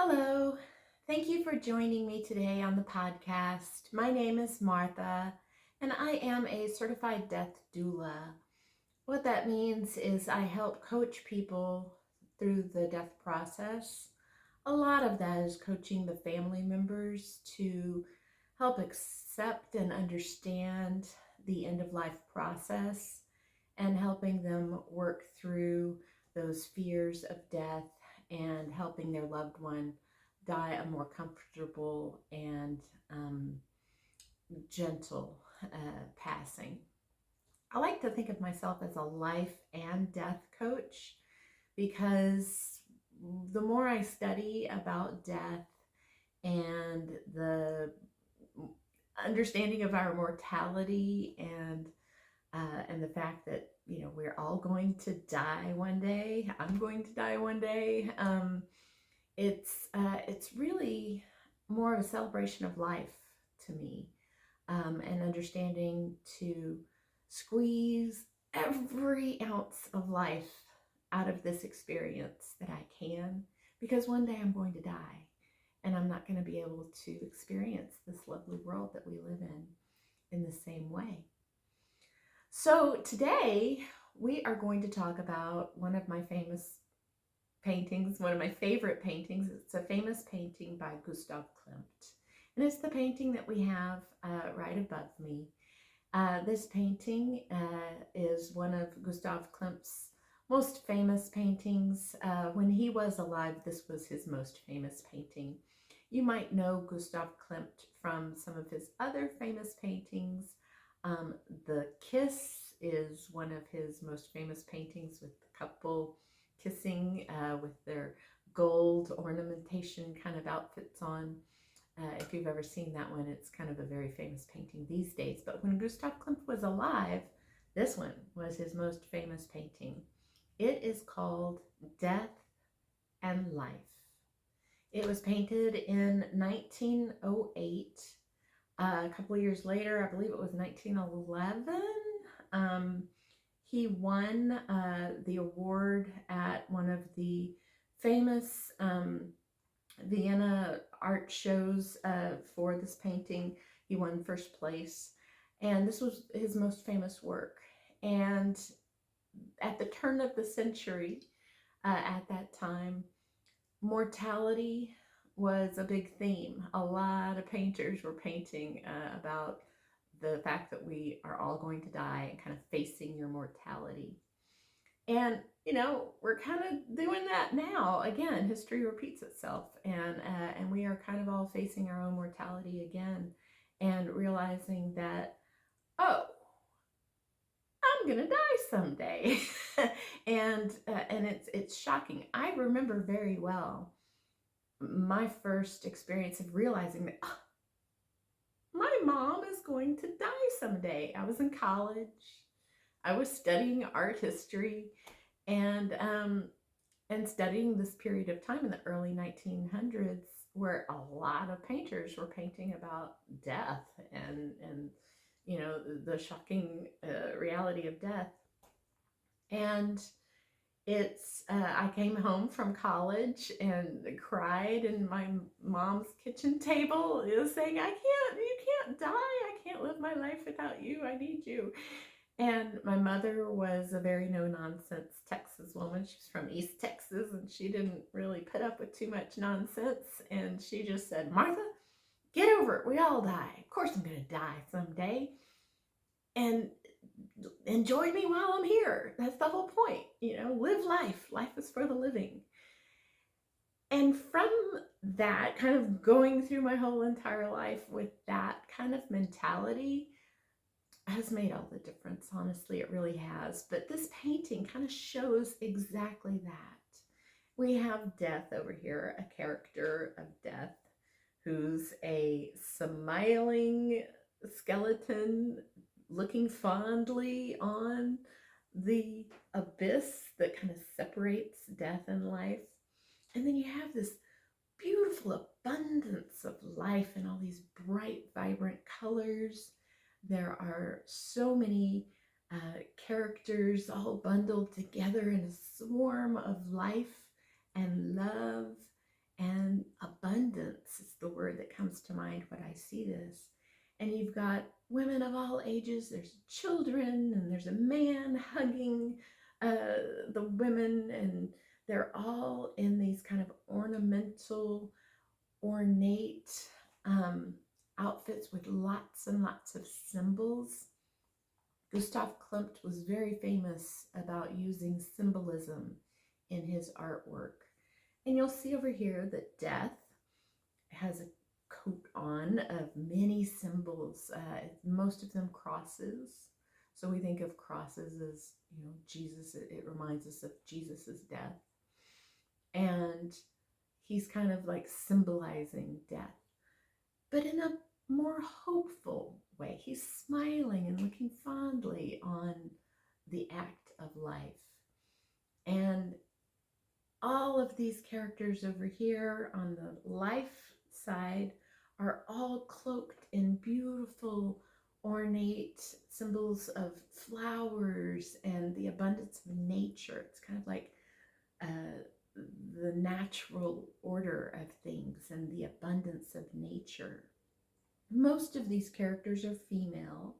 Hello. Thank you for joining me today on the podcast. My name is Martha, and I am a certified death doula. What that means is I help coach people through the death process. A lot of that is coaching the family members to help accept and understand the end of life process and helping them work through those fears of death and helping their loved one die a more comfortable and um, gentle passing. I like to think of myself as a life and death coach because the more I study about death and the understanding of our mortality and the fact that we're all going to die one day. I'm going to die one day. It's really more of a celebration of life to me, and understanding to squeeze every ounce of life out of this experience that I can, because one day I'm going to die and I'm not going to be able to experience this lovely world that we live in the same way. So today we are going to talk about one of my famous paintings, one of my favorite paintings. It's a famous painting by Gustav Klimt. And it's the painting that we have right above me. This painting is one of Gustav Klimt's most famous paintings. When he was alive, this was his most famous painting. You might know Gustav Klimt from some of his other famous paintings. The Kiss is one of his most famous paintings, with the couple kissing with their gold ornamentation kind of outfits on. If you've ever seen that one, it's kind of a very famous painting these days. But when Gustav Klimt was alive, this one was his most famous painting. It is called Death and Life. It was painted in 1908. A couple of years later, I believe it was 1911, he won the award at one of the famous Vienna art shows for this painting. He won first place, and this was his most famous work. And at the turn of the century, at that time, mortality was a big theme. A lot of painters were painting about the fact that we are all going to die and kind of facing your mortality. And we're kind of doing that now. Again, history repeats itself, and we are kind of all facing our own mortality again, and realizing that, oh, I'm gonna die someday. And it's shocking. I remember very well my first experience of realizing that my mom is going to die someday. I was in college. I was studying art history, and studying this period of time in the early 1900s, where a lot of painters were painting about death and the shocking reality of death. And I came home from college and cried, and my mom's kitchen table is saying, you can't die. I can't live my life without you. I need you. And my mother was a very no-nonsense Texas woman. She's from East Texas, and she didn't really put up with too much nonsense. And she just said, Martha, get over it. We all die. Of course I'm going to die someday. And enjoy me while I'm here. That's the whole point. Live life. Life is for the living. And from that, kind of going through my whole entire life with that kind of mentality, has made all the difference. Honestly, it really has. But this painting kind of shows exactly that. We have Death over here, a character of Death who's a smiling skeleton looking fondly on the abyss that kind of separates death and life. And then you have this beautiful abundance of life and all these bright, vibrant colors. There are so many characters all bundled together in a swarm of life and love and abundance is the word that comes to mind when I see this. And you've got women of all ages, there's children, and there's a man hugging the women, and they're all in these kind of ornamental, ornate um, outfits with lots and lots of symbols. Gustav Klimt was very famous about using symbolism in his artwork. And you'll see over here that death has a coat on of many symbols, most of them crosses. So we think of crosses as, Jesus, it reminds us of Jesus's death. And he's kind of like symbolizing death, but in a more hopeful way. He's smiling and looking fondly on the act of life. And all of these characters over here on the life side are all cloaked in beautiful, ornate symbols of flowers and the abundance of nature. It's kind of like the natural order of things and the abundance of nature. Most of these characters are female.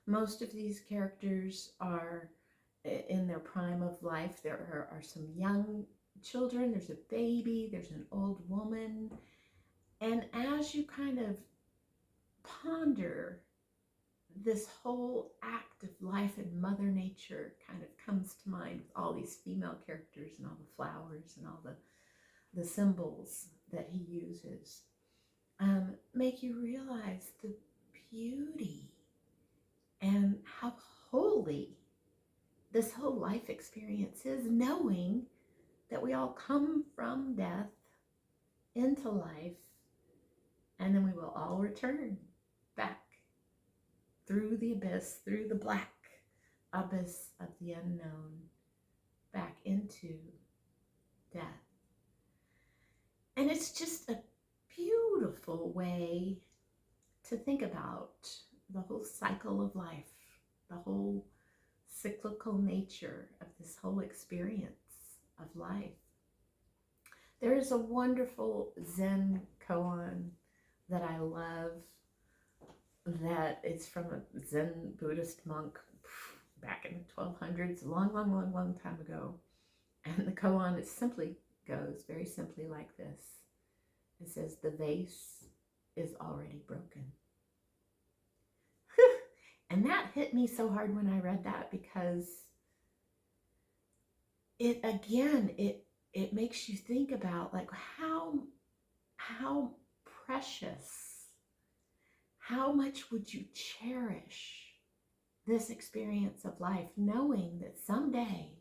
Most of these characters are in their prime of life. There are some young children, there's a baby, there's an old woman. And as you kind of ponder this whole act of life in Mother Nature kind of comes to mind with all these female characters and all the flowers and all the symbols that he uses. Make you realize the beauty and how holy this whole life experience is, knowing that we all come from death into life, and then we will all return back through the abyss, through the black abyss of the unknown, back into death. And it's just a beautiful way to think about the whole cycle of life, the whole cyclical nature of this whole experience of life. There is a wonderful Zen koan that I love that is from a Zen Buddhist monk back in the 1200s, long time ago. And the koan goes very simply like this. It says, "The vase is already broken." And that hit me so hard when I read that, because it makes you think about like how precious, how much would you cherish this experience of life, knowing that someday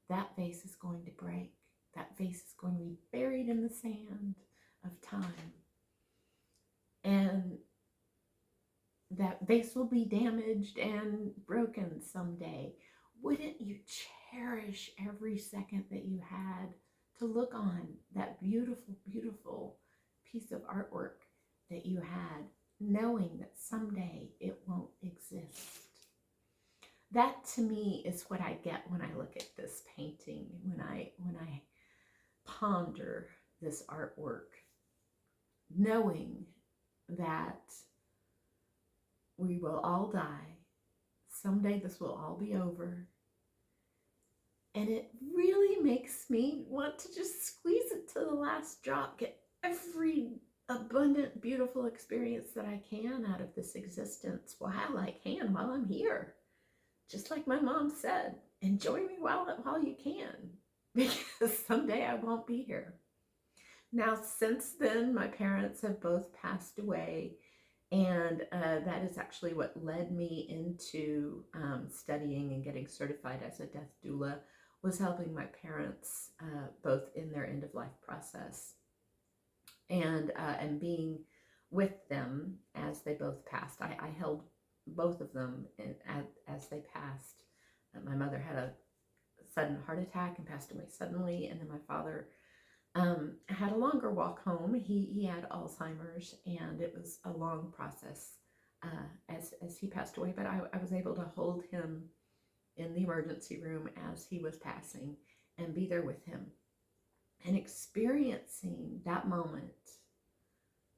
that vase is going to break, that vase is going to be buried in the sand of time, and that vase will be damaged and broken someday. Wouldn't you cherish every second that you had to look on that beautiful, beautiful piece of artwork that you had, knowing that someday it won't exist? That to me is what I get when I look at this painting, when I ponder this artwork, knowing that we will all die. Someday this will all be over. And it really makes me want to just squeeze it to the last drop, get every abundant, beautiful experience that I can out of this existence while I can, while I'm here. Just like my mom said, enjoy me while you can, because someday I won't be here. Now, since then, my parents have both passed away, and that is actually what led me into studying and getting certified as a death doula, was helping my parents both in their end-of-life process and being with them as they both passed. I held both of them as they passed. My mother had a sudden heart attack and passed away suddenly, and then my father had a longer walk home. He had Alzheimer's, and it was a long process as he passed away, but I was able to hold him in the emergency room as he was passing and be there with him. And experiencing that moment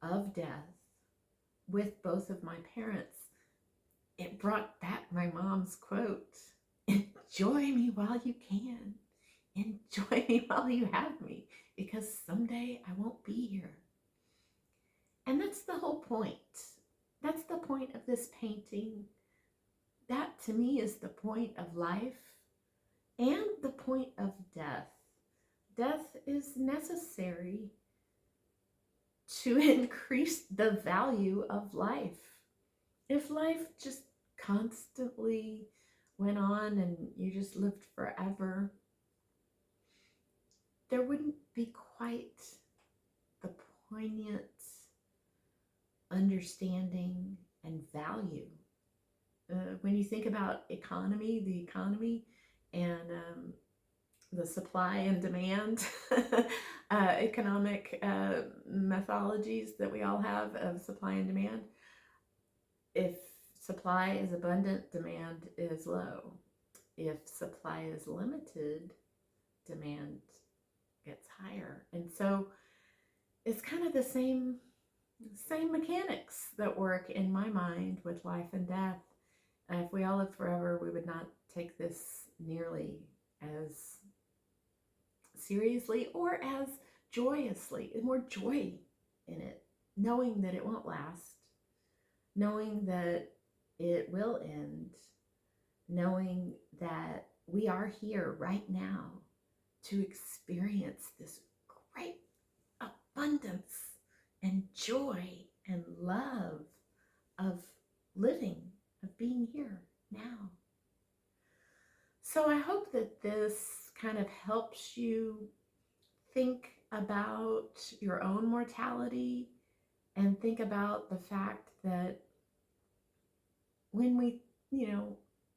of death with both of my parents, it brought back my mom's quote, enjoy me while you can. Enjoy me while you have me, because someday I won't be here. And that's the whole point. That's the point of this painting. That to me is the point of life and the point of death. Death is necessary to increase the value of life. If life just constantly went on and you just lived forever, there wouldn't be quite the poignant understanding and value. When you think about the economy, and the supply and demand economic methodologies that we all have of supply and demand, if supply is abundant, demand is low. If supply is limited, demand gets higher. And so it's kind of the same mechanics that work in my mind with life and death. If we all lived forever, we would not take this nearly as seriously or as joyously. More joy in it, knowing that it won't last, knowing that it will end, knowing that we are here right now to experience this great abundance and joy and love of living, of being here now. So I hope that this kind of helps you think about your own mortality and think about the fact that when we,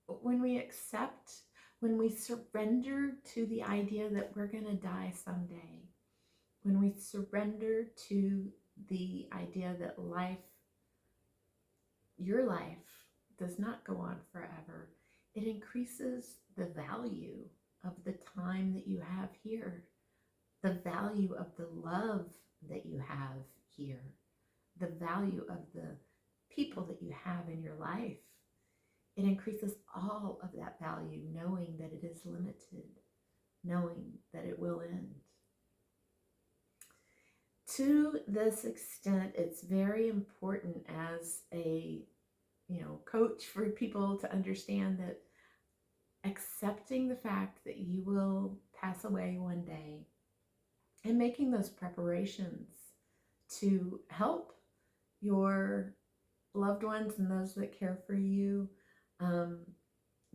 when we accept, when we surrender to the idea that we're going to die someday, when we surrender to the idea that life, your life, does not go on forever, it increases the value of the time that you have here, the value of the love that you have here, the value of the people that you have in your life. It increases all of that value, knowing that it is limited, knowing that it will end. To this extent, it's very important as a coach for people to understand that accepting the fact that you will pass away one day and making those preparations to help your loved ones and those that care for you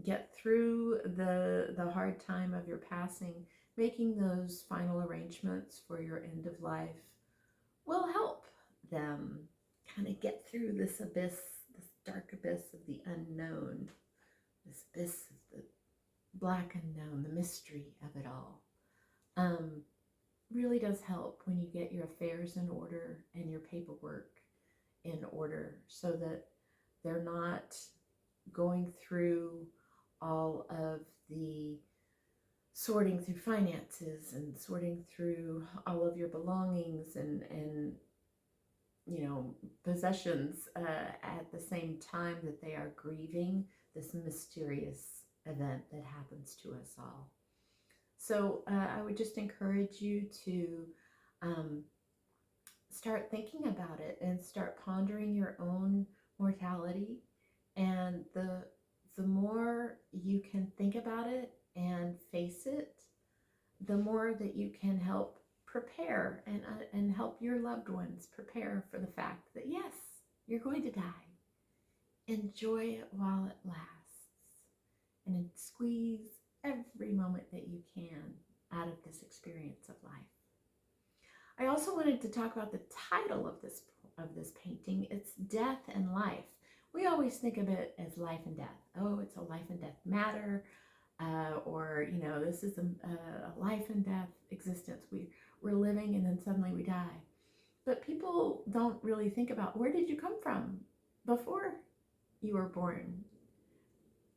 get through the hard time of your passing, making those final arrangements for your end of life will help them kind of get through this abyss, this dark abyss of the unknown, this abyss of the black unknown, the mystery of it all. Really does help when you get your affairs in order and your paperwork in order, so that they're not going through all of the sorting through finances and sorting through all of your belongings and possessions at the same time that they are grieving this mysterious event that happens to us all. So I would just encourage you to start thinking about it and start pondering your own mortality. And the more you can think about it and face it, the more that you can help prepare and help your loved ones prepare for the fact that yes, you're going to die. Enjoy it while it lasts, and squeeze every moment that you can out of this experience of life. I also wanted to talk about the title of this painting. It's Death and Life. We always think of it as life and death. Oh, it's a life and death matter, or this is a life and death existence. We're living and then suddenly we die. But people don't really think about, where did you come from before you were born?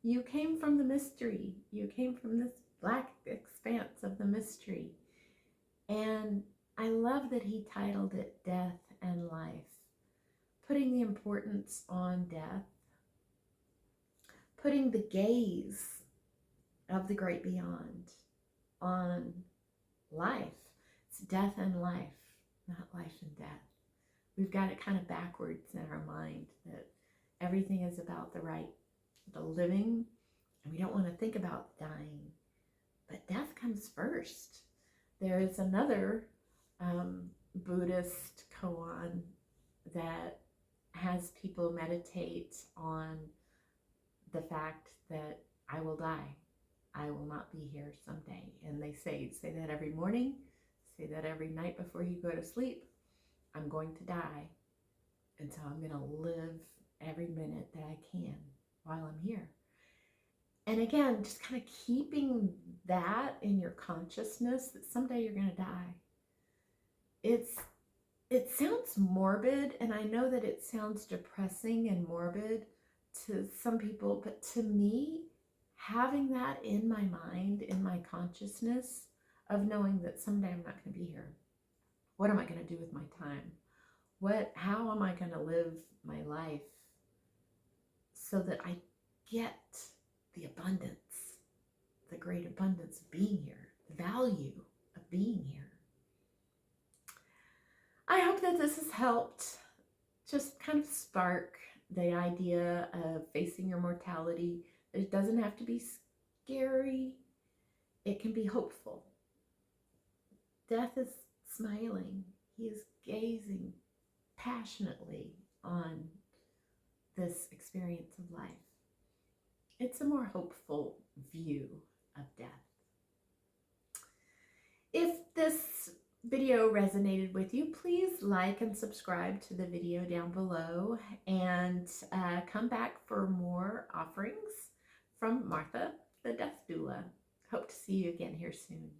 You came from the mystery. You came from this black expanse of the mystery. And I love that he titled it Death and Life, putting the importance on death, putting the gaze of the great beyond on life. It's death and life, not life and death. We've got it kind of backwards in our mind that everything is about the living, and we don't want to think about dying. But death comes first. There is another Buddhist koan that has people meditate on the fact that I will die. I will not be here someday. And they say that every morning, say that every night before you go to sleep. I'm going to die. And so I'm going to live every minute that I can while I'm here. And again, just kind of keeping that in your consciousness that someday you're going to die. It sounds morbid, and I know that it sounds depressing and morbid to some people, but to me, having that in my mind, in my consciousness of knowing that someday I'm not going to be here. What am I going to do with my time? How am I going to live my life so that I get the abundance, the great abundance of being here, the value of being here? I hope that this has helped just kind of spark the idea of facing your mortality. It doesn't have to be scary. It can be hopeful. Death is smiling. He is gazing passionately on this experience of life. It's a more hopeful view of death. If this video resonated with you, please like and subscribe to the video down below, and come back for more offerings from Martha, the Death Doula. Hope to see you again here soon.